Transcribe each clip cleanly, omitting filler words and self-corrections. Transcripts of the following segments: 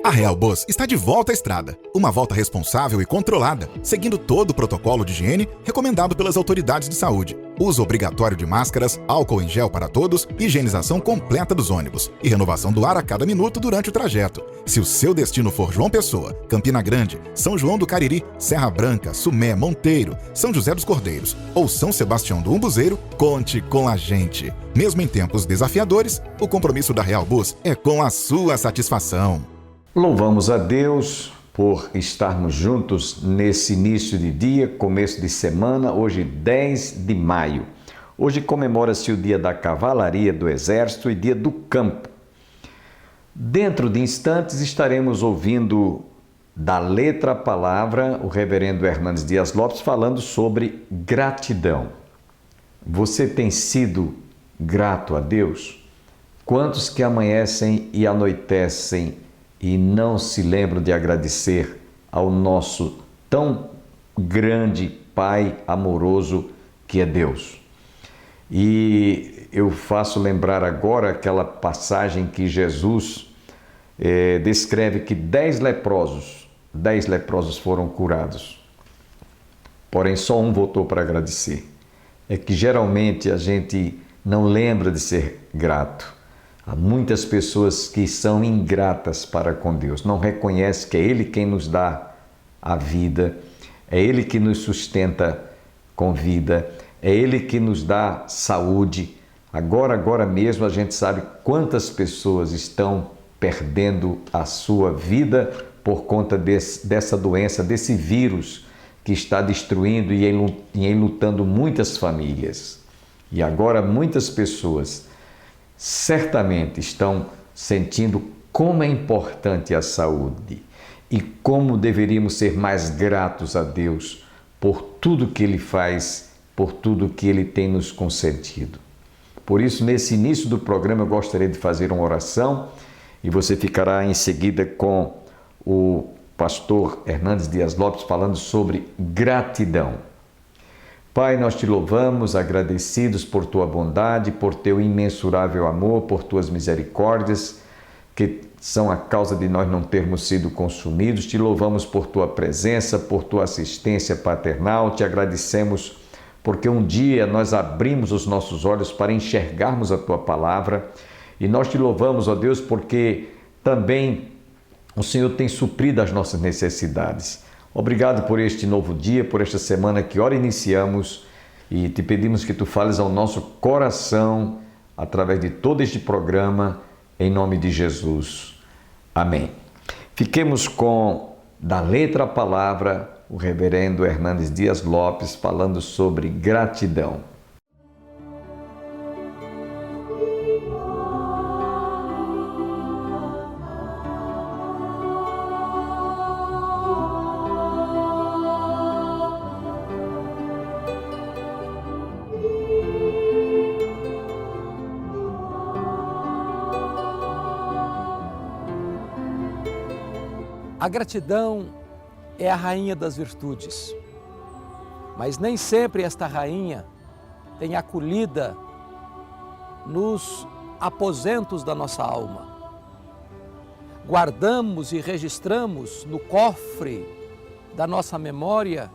A Real Bus está de volta à estrada. Uma volta responsável e controlada, seguindo todo o protocolo de higiene recomendado pelas autoridades de saúde. Uso obrigatório de máscaras, álcool em gel para todos, higienização completa dos ônibus e renovação do ar a cada minuto durante o trajeto. Se o seu destino for João Pessoa, Campina Grande, São João do Cariri, Serra Branca, Sumé, Monteiro, São José dos Cordeiros ou São Sebastião do Umbuzeiro, conte com a gente. Mesmo em tempos desafiadores, o compromisso da Real Bus é com a sua satisfação. Louvamos a Deus por estarmos juntos nesse início de dia, começo de semana, hoje 10 de maio. Hoje comemora-se o dia da cavalaria do Exército e dia do campo. Dentro de instantes estaremos ouvindo da letra à palavra o reverendo Hernandes Dias Lopes falando sobre gratidão. Você tem sido grato a Deus? Quantos que amanhecem e anoitecem e não se lembram de agradecer ao nosso tão grande Pai amoroso que é Deus? E eu faço lembrar agora aquela passagem que Jesus descreve que 10 leprosos foram curados, porém só um voltou para agradecer. É que geralmente a gente não lembra de ser grato. Há muitas pessoas que são ingratas para com Deus, não reconhecem que é Ele quem nos dá a vida, é Ele que nos sustenta com vida, é Ele que nos dá saúde. Agora mesmo a gente sabe quantas pessoas estão perdendo a sua vida por conta dessa doença, desse vírus que está destruindo e enlutando muitas famílias. E agora muitas pessoas certamente estão sentindo como é importante a saúde e como deveríamos ser mais gratos a Deus por tudo que Ele faz, por tudo que Ele tem nos concedido. Por isso, nesse início do programa, eu gostaria de fazer uma oração e você ficará em seguida com o pastor Hernandes Dias Lopes falando sobre gratidão. Pai, nós te louvamos, agradecidos por tua bondade, por teu imensurável amor, por tuas misericórdias, que são a causa de nós não termos sido consumidos. Te louvamos por tua presença, por tua assistência paternal. Te agradecemos porque um dia nós abrimos os nossos olhos para enxergarmos a tua palavra. E nós te louvamos, ó Deus, porque também o Senhor tem suprido as nossas necessidades. Obrigado por este novo dia, por esta semana que ora iniciamos e te pedimos que tu fales ao nosso coração através de todo este programa, em nome de Jesus. Amém. Fiquemos com, da letra à palavra, o reverendo Hernandes Dias Lopes falando sobre gratidão. A gratidão é a rainha das virtudes, mas nem sempre esta rainha tem acolhida nos aposentos da nossa alma. Guardamos e registramos no cofre da nossa memória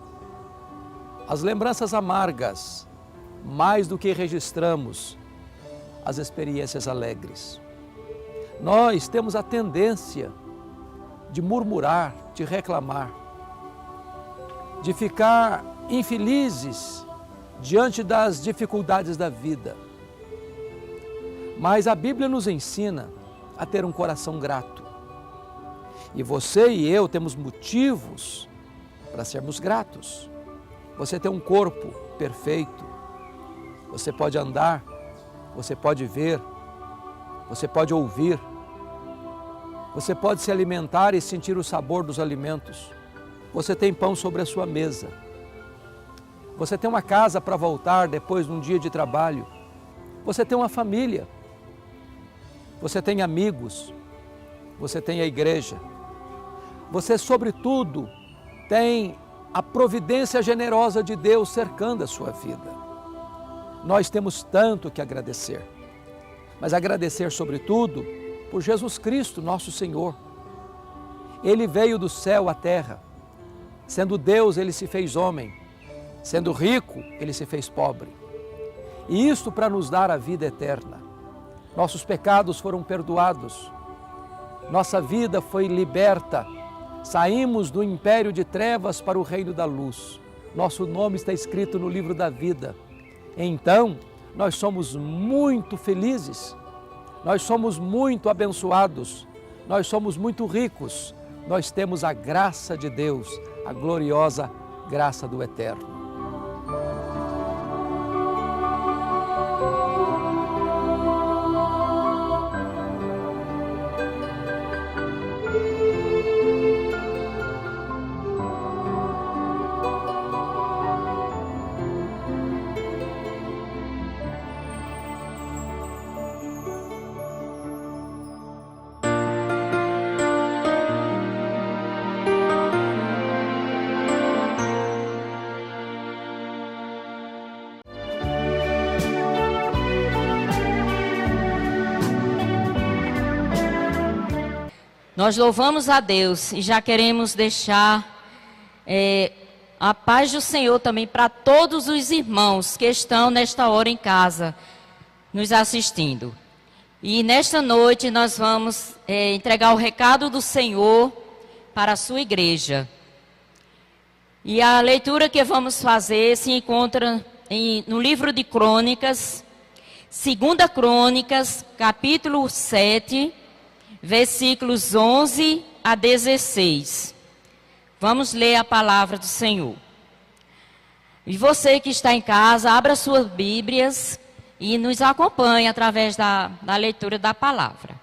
as lembranças amargas, mais do que registramos as experiências alegres. Nós temos a tendência de murmurar, de reclamar, de ficar infelizes diante das dificuldades da vida. Mas a Bíblia nos ensina a ter um coração grato. E você e eu temos motivos para sermos gratos. Você tem um corpo perfeito, você pode andar, você pode ver, você pode ouvir, você pode se alimentar e sentir o sabor dos alimentos. Você tem pão sobre a sua mesa. Você tem uma casa para voltar depois de um dia de trabalho. Você tem uma família. Você tem amigos. Você tem a igreja. Você, sobretudo, tem a providência generosa de Deus cercando a sua vida. Nós temos tanto que agradecer. Mas agradecer, sobretudo, por Jesus Cristo, nosso Senhor, Ele veio do céu à terra. Sendo Deus, Ele se fez homem. Sendo rico, Ele se fez pobre. E isto para nos dar a vida eterna. Nossos pecados foram perdoados. Nossa vida foi liberta. Saímos do império de trevas para o reino da luz. Nosso nome está escrito no livro da vida. Então, nós somos muito felizes. Nós somos muito abençoados. Nós somos muito ricos. Nós temos a graça de Deus, a gloriosa graça do Eterno. Nós louvamos a Deus e já queremos deixar a paz do Senhor também para todos os irmãos que estão nesta hora em casa, nos assistindo. E nesta noite nós vamos entregar o recado do Senhor para a sua igreja. E a leitura que vamos fazer se encontra no livro de Crônicas, 2 Crônicas, capítulo 7, versículos 11 a 16. Vamos ler a palavra do Senhor. E você que está em casa, abra suas Bíblias e nos acompanhe através da leitura da palavra.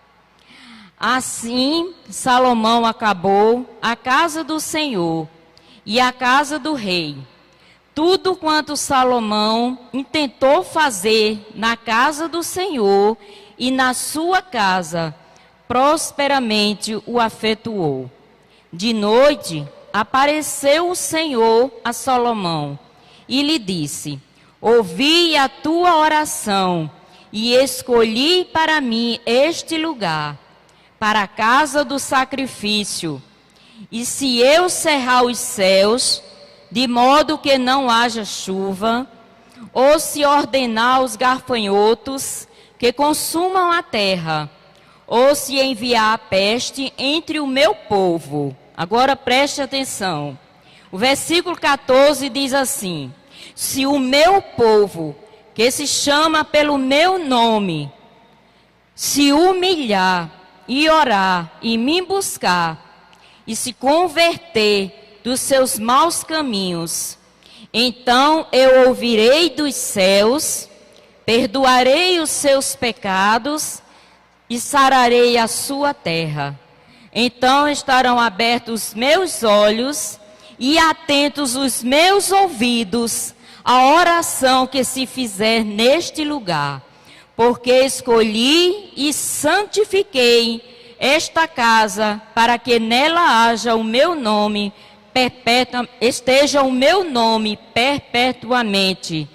Assim, Salomão acabou a casa do Senhor e a casa do rei. Tudo quanto Salomão intentou fazer na casa do Senhor e na sua casa, prosperamente o afetuou. De noite, apareceu o Senhor a Salomão e lhe disse: ouvi a tua oração e escolhi para mim este lugar, para a casa do sacrifício. E se eu cerrar os céus, de modo que não haja chuva, ou se ordenar os gafanhotos que consumam a terra, ou se enviar a peste entre o meu povo. Agora preste atenção. O versículo 14 diz assim: se o meu povo, que se chama pelo meu nome, se humilhar e orar e me buscar, e se converter dos seus maus caminhos, então eu ouvirei dos céus, perdoarei os seus pecados e sararei a sua terra. Então estarão abertos os meus olhos e atentos os meus ouvidos à oração que se fizer neste lugar, porque escolhi e santifiquei esta casa para que nela haja o meu nome esteja o meu nome perpetuamente,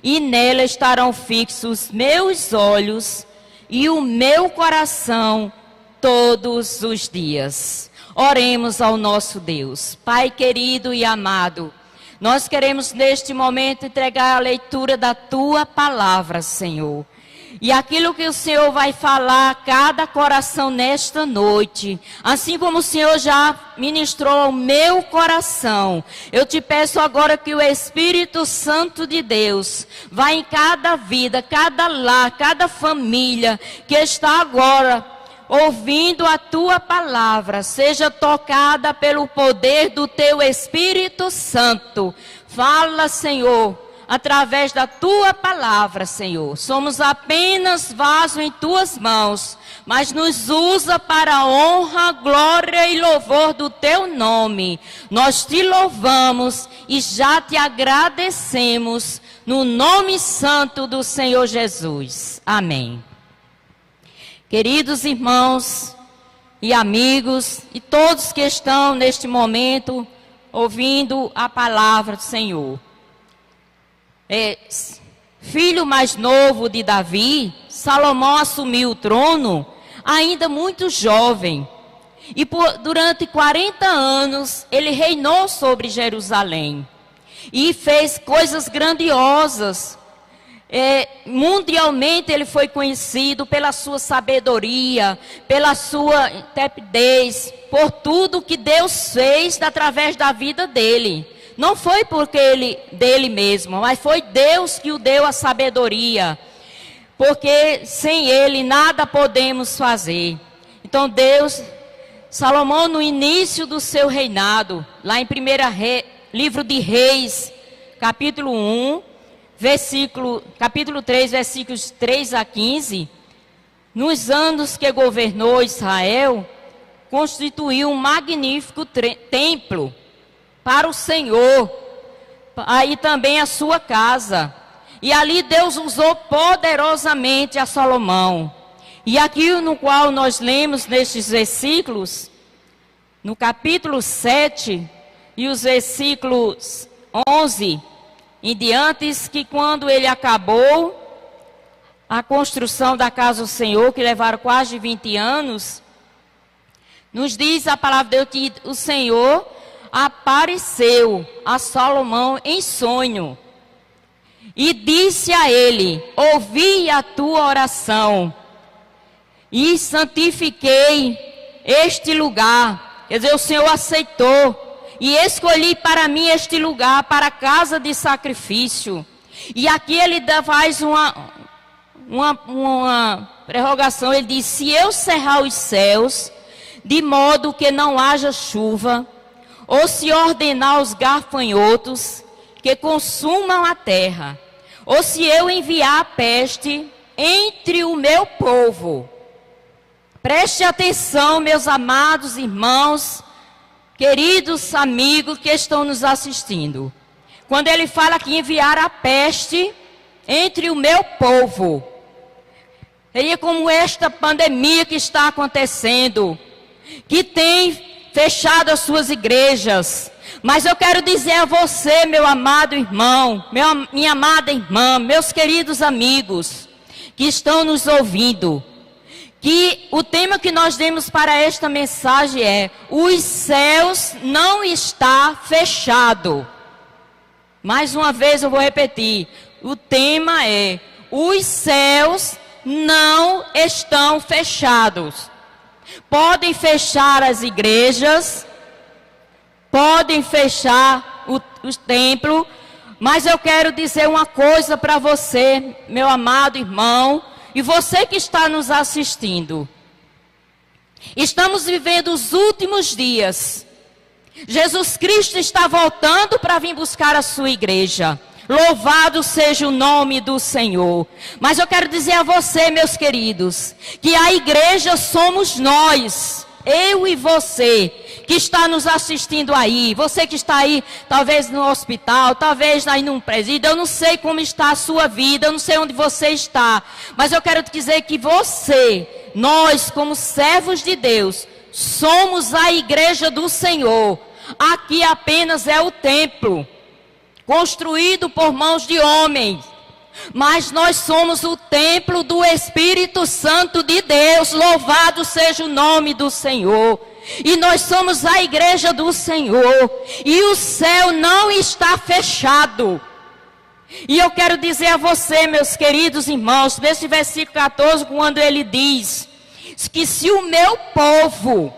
e nela estarão fixos meus olhos e o meu coração todos os dias. Oremos ao nosso Deus. Pai querido e amado, nós queremos neste momento entregar a leitura da Tua palavra, Senhor. E aquilo que o Senhor vai falar a cada coração nesta noite, assim como o Senhor já ministrou ao meu coração, eu te peço agora que o Espírito Santo de Deus vá em cada vida, cada lar, cada família que está agora ouvindo a Tua palavra, seja tocada pelo poder do Teu Espírito Santo. Fala, Senhor, através da Tua palavra, Senhor. Somos apenas vaso em Tuas mãos, mas nos usa para a honra, glória e louvor do Teu nome. Nós Te louvamos e já Te agradecemos no nome santo do Senhor Jesus. Amém. Queridos irmãos e amigos, e todos que estão neste momento ouvindo a palavra do Senhor. Filho mais novo de Davi, Salomão assumiu o trono ainda muito jovem. E durante 40 anos ele reinou sobre Jerusalém. E fez coisas grandiosas. Mundialmente ele foi conhecido pela sua sabedoria, pela sua intrepidez, por tudo que Deus fez através da vida dele. Não foi porque dele mesmo, mas foi Deus que o deu a sabedoria. Porque sem ele nada podemos fazer. Então Salomão, no início do seu reinado, lá em livro de Reis, capítulo 1, capítulo 3, versículos 3 a 15, nos anos que governou Israel, constituiu um magnífico templo para o Senhor, aí também a sua casa. E ali Deus usou poderosamente a Salomão. E aqui no qual nós lemos nestes versículos, no capítulo 7 e os versículos 11 em diante, que quando ele acabou a construção da casa do Senhor, que levaram quase 20 anos, nos diz a palavra de Deus que o Senhor apareceu a Salomão em sonho e disse a ele: ouvi a tua oração e santifiquei este lugar. Quer dizer, o Senhor aceitou e escolhi para mim este lugar para a casa de sacrifício. E aqui ele faz uma prerrogação. Ele diz: se eu cerrar os céus de modo que não haja chuva, ou se ordenar os gafanhotos que consumam a terra, ou se eu enviar a peste entre o meu povo. Preste atenção, meus amados irmãos, queridos amigos que estão nos assistindo. Quando ele fala que enviar a peste entre o meu povo, seria como esta pandemia que está acontecendo, que tem fechado as suas igrejas. Mas eu quero dizer a você, meu amado irmão, minha amada irmã, meus queridos amigos que estão nos ouvindo, que o tema que nós demos para esta mensagem é: os céus não está fechado. Mais uma vez eu vou repetir, o tema é: os céus não estão fechados. Podem fechar as igrejas, podem fechar o templo, mas eu quero dizer uma coisa para você, meu amado irmão, e você que está nos assistindo. Estamos vivendo os últimos dias. Jesus Cristo está voltando para vir buscar a sua igreja. Louvado seja o nome do Senhor. Mas eu quero dizer a você, meus queridos, que a igreja somos nós, eu e você, que está nos assistindo aí. Você que está aí, talvez no hospital, talvez aí num presídio. Eu não sei como está a sua vida, eu não sei onde você está. Mas eu quero te dizer que nós como servos de Deus, somos a igreja do Senhor. Aqui apenas é o templo, construído por mãos de homens, mas nós somos o templo do Espírito Santo de Deus. Louvado seja o nome do Senhor. E nós somos a igreja do Senhor, e o céu não está fechado. E eu quero dizer a você, meus queridos irmãos, nesse versículo 14, quando ele diz que se o meu povo,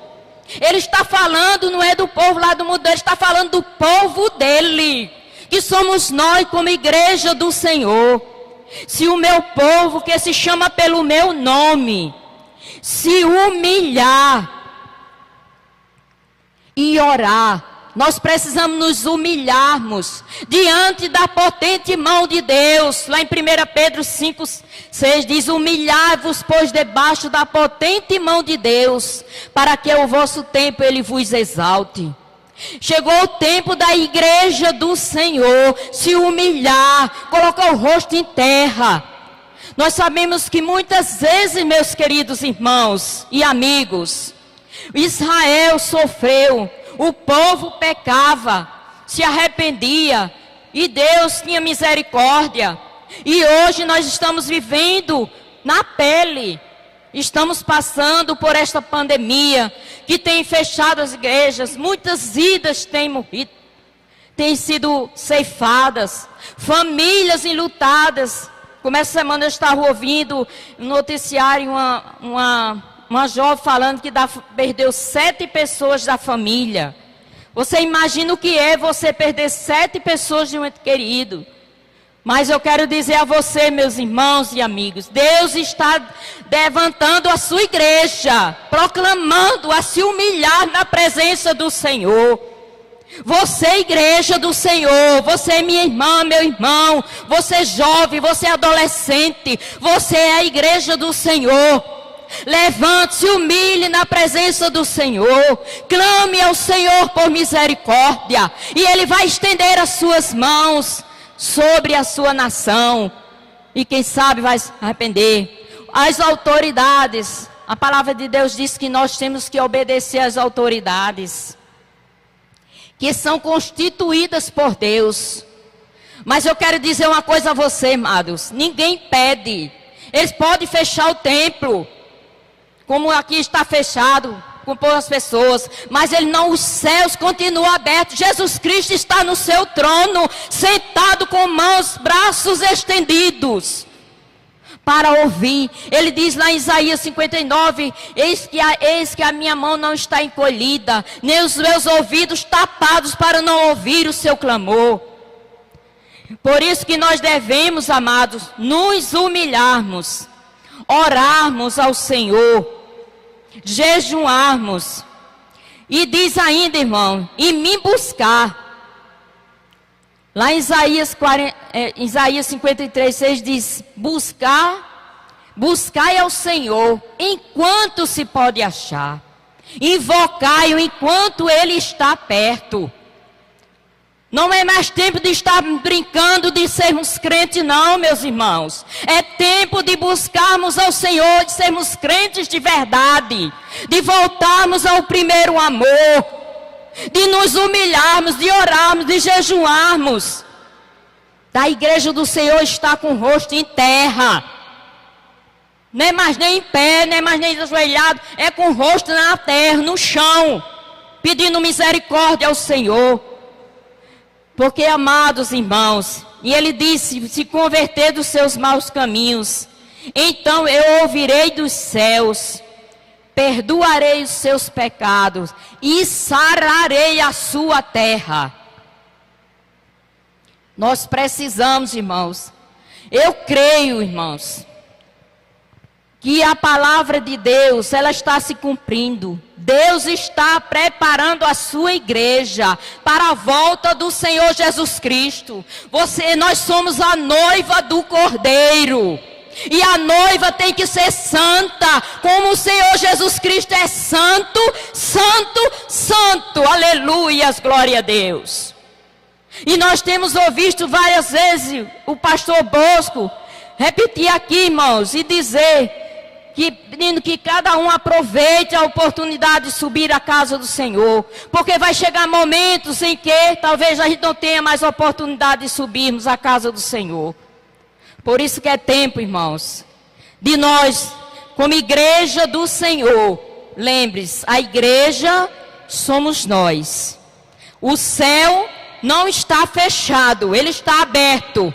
ele está falando, não é do povo lá do mundo, ele está falando do povo dele, que somos nós como igreja do Senhor. Se o meu povo, que se chama pelo meu nome, se humilhar e orar, nós precisamos nos humilharmos diante da potente mão de Deus. Lá em 1 Pedro 5:6 diz: humilhai-vos, pois, debaixo da potente mão de Deus, para que o vosso tempo ele vos exalte. Chegou o tempo da igreja do Senhor se humilhar, colocar o rosto em terra. Nós sabemos que muitas vezes, meus queridos irmãos e amigos, Israel sofreu, o povo pecava, se arrependia e Deus tinha misericórdia. E hoje nós estamos vivendo na pele Estamos passando por esta pandemia que tem fechado as igrejas. Muitas vidas têm morrido, têm sido ceifadas, famílias enlutadas. Como essa semana eu estava ouvindo no noticiário uma jovem falando que perdeu 7 pessoas da família. Você imagina o que é você perder 7 pessoas de um ente querido. Mas eu quero dizer a você, meus irmãos e amigos, Deus está levantando a sua igreja, proclamando a se humilhar na presença do Senhor. Você, igreja do Senhor, você, minha irmã, meu irmão, você jovem, você adolescente, você é a igreja do Senhor. Levante-se, humilhe na presença do Senhor, clame ao Senhor por misericórdia, e Ele vai estender as suas mãos sobre a sua nação, e quem sabe vai se arrepender. As autoridades, a palavra de Deus diz que nós temos que obedecer às autoridades, que são constituídas por Deus. Mas eu quero dizer uma coisa a você, amados, ninguém impede. Eles podem fechar o templo, como aqui está fechado, com poucas pessoas, mas os céus continuam abertos. Jesus Cristo está no seu trono, sentado com braços estendidos, para ouvir. Ele diz lá em Isaías 59, eis que a minha mão não está encolhida, nem os meus ouvidos tapados para não ouvir o seu clamor. Por isso que nós devemos, amados, nos humilharmos, orarmos ao Senhor, jejuarmos, e diz ainda, irmão, e me buscar. Lá em Isaías 53, 6 diz: buscai ao Senhor enquanto se pode achar, invocai-o enquanto Ele está perto. Não é mais tempo de estar brincando de sermos crentes, não, meus irmãos. É tempo de buscarmos ao Senhor, de sermos crentes de verdade, de voltarmos ao primeiro amor, de nos humilharmos, de orarmos, de jejuarmos. A igreja do Senhor está com o rosto em terra. Não é mais nem em pé, não é mais nem ajoelhado, é com o rosto na terra, no chão, pedindo misericórdia ao Senhor. Porque, amados irmãos, e ele disse: se converter dos seus maus caminhos, então eu ouvirei dos céus, perdoarei os seus pecados e sararei a sua terra. Nós precisamos, irmãos, eu creio, irmãos, que a palavra de Deus, ela está se cumprindo. Deus está preparando a sua igreja para a volta do Senhor Jesus Cristo. Nós somos a noiva do Cordeiro. E a noiva tem que ser santa, como o Senhor Jesus Cristo é santo, santo, santo. Aleluias, glória a Deus. E nós temos ouvido várias vezes o pastor Bosco repetir aqui, irmãos, e dizer pedindo que cada um aproveite a oportunidade de subir à casa do Senhor, porque vai chegar momentos em que talvez a gente não tenha mais oportunidade de subirmos à casa do Senhor. Por isso que é tempo, irmãos, de nós, como igreja do Senhor, lembre-se, a igreja somos nós. O céu não está fechado, ele está aberto.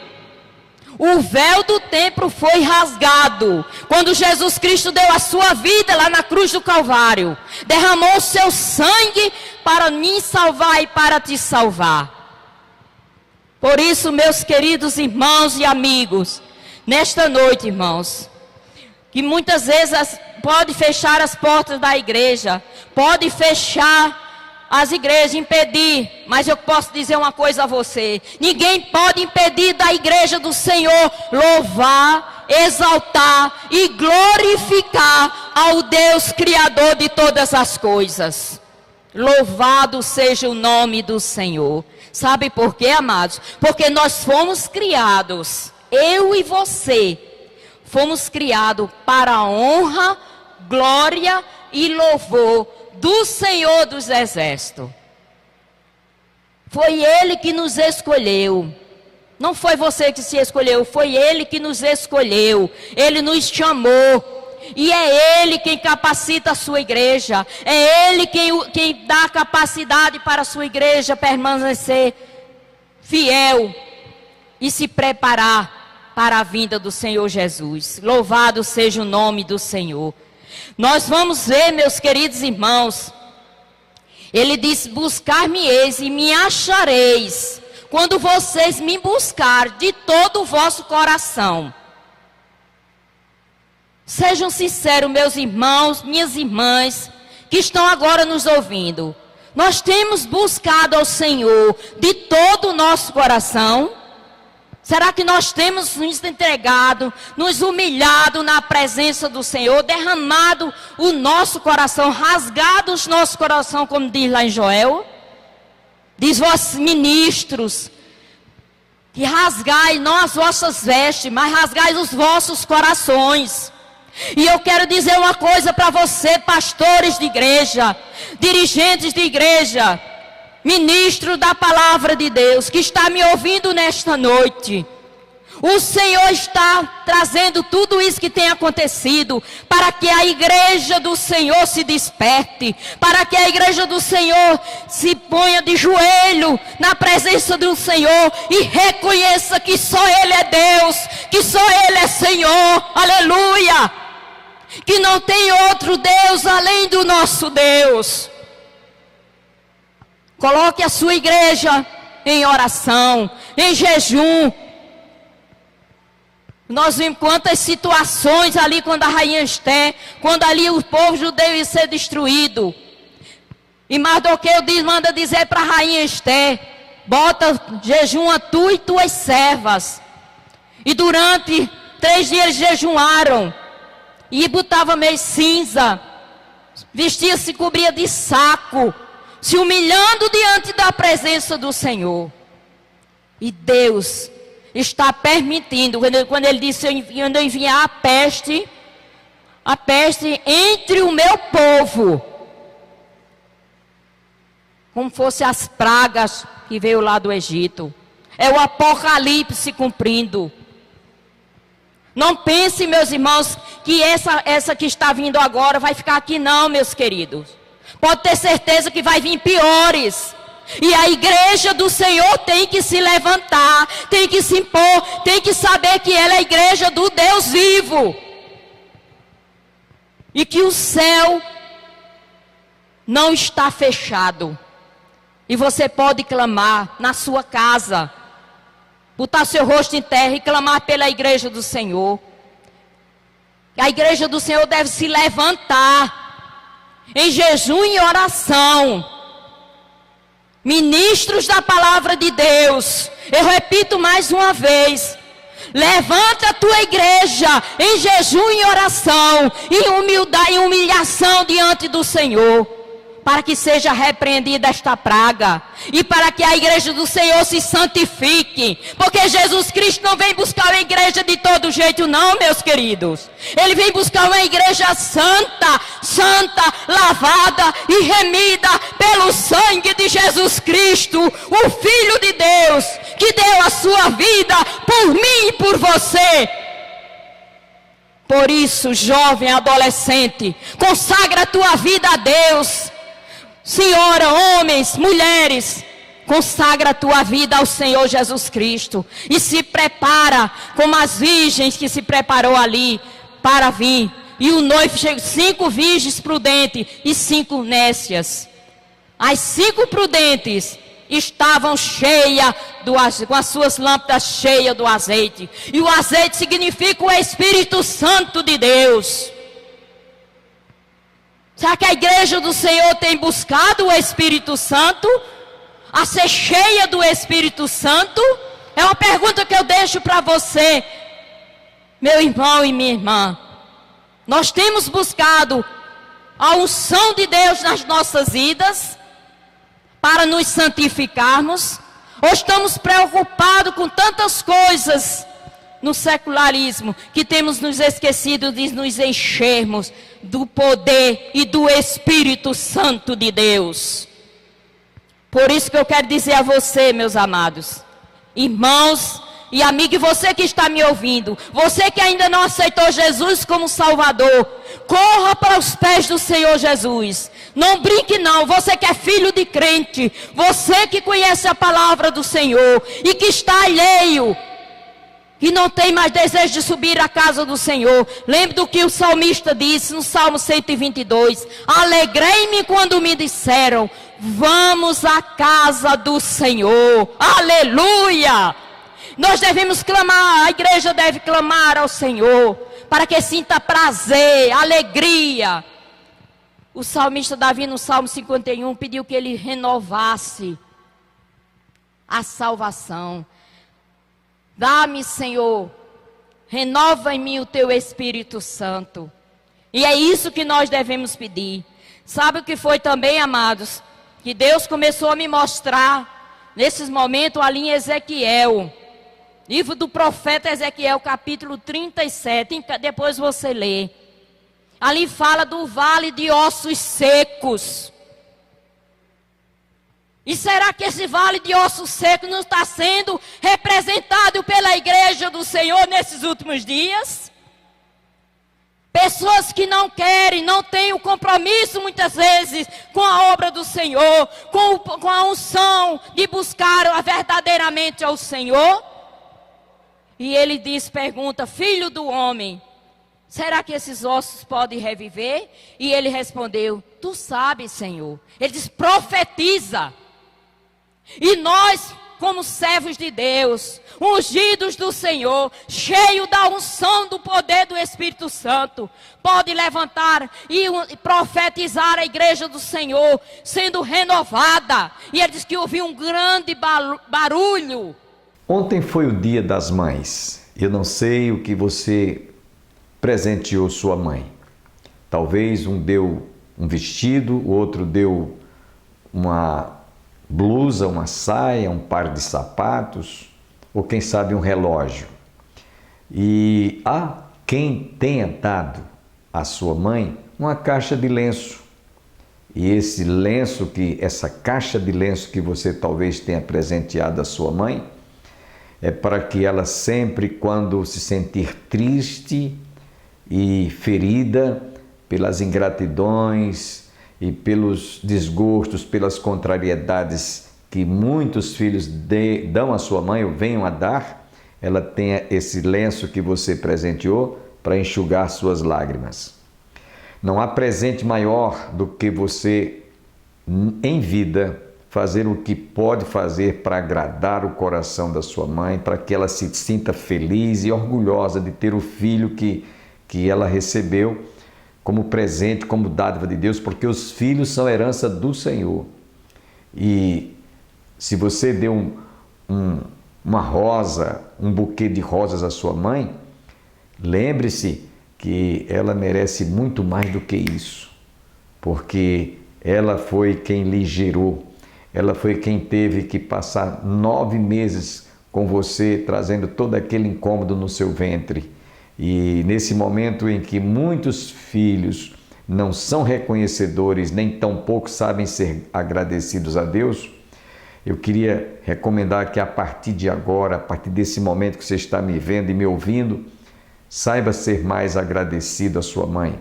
O véu do templo foi rasgado quando Jesus Cristo deu a sua vida lá na cruz do Calvário. Derramou o seu sangue para me salvar e para te salvar. Por isso, meus queridos irmãos e amigos, nesta noite, irmãos, que muitas vezes pode fechar as portas da igreja, pode fechar as igrejas, impedir, mas eu posso dizer uma coisa a você: ninguém pode impedir da igreja do Senhor louvar, exaltar e glorificar ao Deus Criador de todas as coisas. Louvado seja o nome do Senhor. Sabe por quê, amados? Porque nós fomos criados, eu e você, fomos criados para a honra, glória e louvor do Senhor dos Exércitos. Foi Ele que nos escolheu. Não foi você que se escolheu, foi Ele que nos escolheu. Ele nos chamou. E é Ele quem capacita a sua igreja. É Ele quem dá capacidade para a sua igreja permanecer fiel e se preparar para a vinda do Senhor Jesus. Louvado seja o nome do Senhor. Nós vamos ver, meus queridos irmãos, Ele diz: buscar-me-eis e me achareis, quando vocês me buscarem de todo o vosso coração. Sejam sinceros, meus irmãos, minhas irmãs, que estão agora nos ouvindo. Nós temos buscado ao Senhor de todo o nosso coração? Será que nós temos nos entregado, nos humilhado na presença do Senhor, derramado o nosso coração, rasgado os nossos corações, como diz lá em Joel? Diz: vós ministros, que rasgai não as vossas vestes, mas rasgai os vossos corações. E eu quero dizer uma coisa para você, pastores de igreja, dirigentes de igreja, ministro da palavra de Deus, que está me ouvindo nesta noite. O Senhor está trazendo tudo isso que tem acontecido para que a igreja do Senhor se desperte, para que a igreja do Senhor se ponha de joelho na presença do Senhor e reconheça que só Ele é Deus, que só Ele é Senhor, aleluia, que não tem outro Deus além do nosso Deus. Coloque a sua igreja em oração, em jejum. Nós vimos quantas situações ali, quando a rainha Esther, quando ali o povo judeu ia ser destruído. E Mardoqueu manda dizer para a rainha Esther: bota jejum a tu e tuas servas. E durante 3 dias eles jejuaram. E botava meio cinza, vestia, se cobria de saco, se humilhando diante da presença do Senhor. E Deus está permitindo, quando Ele disse: quando eu enviar a peste entre o meu povo, como fosse as pragas que veio lá do Egito. É o Apocalipse cumprindo. Não pense, meus irmãos, que essa que está vindo agora vai ficar aqui, não, meus queridos. Pode ter certeza que vai vir piores. E a igreja do Senhor tem que se levantar, tem que se impor, tem que saber que ela é a igreja do Deus vivo. E que o céu não está fechado. E você pode clamar na sua casa, botar seu rosto em terra e clamar pela igreja do Senhor. A igreja do Senhor deve se levantar em jejum e oração. Ministros da palavra de Deus, eu repito mais uma vez: levanta a tua igreja em jejum e oração, em humildade e humilhação diante do Senhor, para que seja repreendida esta praga e para que a igreja do Senhor se santifique, porque Jesus Cristo não vem buscar uma igreja de todo jeito, não, meus queridos. Ele vem buscar uma igreja santa, lavada e remida pelo sangue de Jesus Cristo, o Filho de Deus, que deu a sua vida por mim e por você. Por isso, jovem, adolescente, consagra a tua vida a Deus. Senhora, homens, mulheres, consagra a tua vida ao Senhor Jesus Cristo e se prepara como as virgens que se preparou ali para vir. E o noivo chegou, 5 virgens prudentes e 5 nécias. As 5 prudentes estavam cheias com as suas lâmpadas cheias do azeite. E o azeite significa o Espírito Santo de Deus. Será que a igreja do Senhor tem buscado o Espírito Santo? A ser cheia do Espírito Santo? É uma pergunta que eu deixo para você, meu irmão e minha irmã. Nós temos buscado a unção de Deus nas nossas vidas para nos santificarmos? Ou estamos preocupados com tantas coisas no secularismo que temos nos esquecido de nos enchermos do poder e do Espírito Santo de Deus? Por isso que eu quero dizer a você, meus amados irmãos E amigo, e você que está me ouvindo, você que ainda não aceitou Jesus como Salvador, corra para os pés do Senhor Jesus. Não brinque não, você que é filho de crente, você que conhece a palavra do Senhor e que está alheio, e não tem mais desejo de subir à casa do Senhor. Lembre do que o salmista disse no Salmo 122. Alegrei-me quando me disseram, vamos à casa do Senhor. Aleluia! Nós devemos clamar, a igreja deve clamar ao Senhor, para que sinta prazer, alegria. O salmista Davi no Salmo 51 pediu que ele renovasse a salvação. Dá-me, Senhor, renova em mim o teu Espírito Santo. E é isso que nós devemos pedir. Sabe o que foi também, amados? Que Deus começou a me mostrar, nesses momentos, ali em Ezequiel. Livro do profeta Ezequiel, capítulo 37. Depois você lê. Ali fala do vale de ossos secos. E será que esse vale de ossos secos não está sendo representado pela igreja do Senhor nesses últimos dias? Pessoas que não querem, não têm o compromisso muitas vezes com a obra do Senhor, com a unção de buscar verdadeiramente ao Senhor. E ele pergunta, filho do homem, será que esses ossos podem reviver? E ele respondeu, tu sabes, Senhor. Ele diz, profetiza. E nós, como servos de Deus, ungidos do Senhor, cheios da unção do poder do Espírito Santo, pode levantar e profetizar a igreja do Senhor, sendo renovada. E ele diz que ouviu um grande barulho. Ontem foi o Dia das Mães. Eu não sei o que você presenteou sua mãe. Talvez um deu um vestido, o outro deu uma blusa, uma saia, um par de sapatos, ou quem sabe um relógio. E há quem tenha dado à sua mãe uma caixa de lenço. E essa caixa de lenço que você talvez tenha presenteado à sua mãe, é para que ela sempre, quando se sentir triste e ferida pelas ingratidões e pelos desgostos, pelas contrariedades que muitos filhos dão à sua mãe ou venham a dar, ela tenha esse lenço que você presenteou para enxugar suas lágrimas. Não há presente maior do que você, em vida, fazer o que pode fazer para agradar o coração da sua mãe, para que ela se sinta feliz e orgulhosa de ter o filho que ela recebeu como presente, como dádiva de Deus, porque os filhos são herança do Senhor. E se você deu uma rosa, um buquê de rosas à sua mãe, lembre-se que ela merece muito mais do que isso, porque ela foi quem lhe gerou, ela foi quem teve que passar 9 meses com você, trazendo todo aquele incômodo no seu ventre. E nesse momento em que muitos filhos não são reconhecedores, nem tampouco sabem ser agradecidos a Deus, eu queria recomendar que a partir de agora, a partir desse momento que você está me vendo e me ouvindo, saiba ser mais agradecido à sua mãe.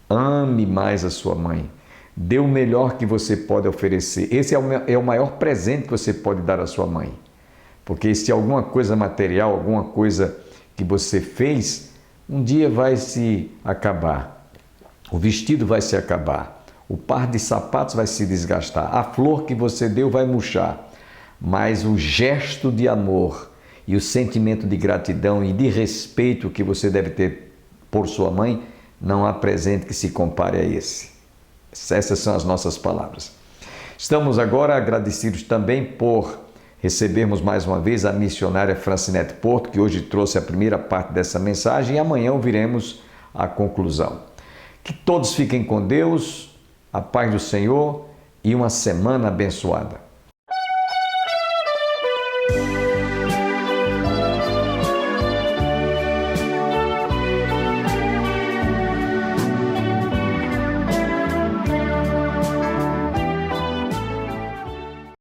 Ame mais a sua mãe. Dê o melhor que você pode oferecer. Esse é o maior presente que você pode dar à sua mãe. Porque se alguma coisa material, alguma coisa que você fez, um dia vai se acabar. O vestido vai se acabar. O par de sapatos vai se desgastar. A flor que você deu vai murchar. Mas o gesto de amor e o sentimento de gratidão e de respeito que você deve ter por sua mãe, não há presente que se compare a esse. Essas são as nossas palavras. Estamos agora agradecidos também por recebermos mais uma vez a missionária Francinete Porto, que hoje trouxe a primeira parte dessa mensagem, e amanhã ouviremos a conclusão. Que todos fiquem com Deus, a paz do Senhor e uma semana abençoada.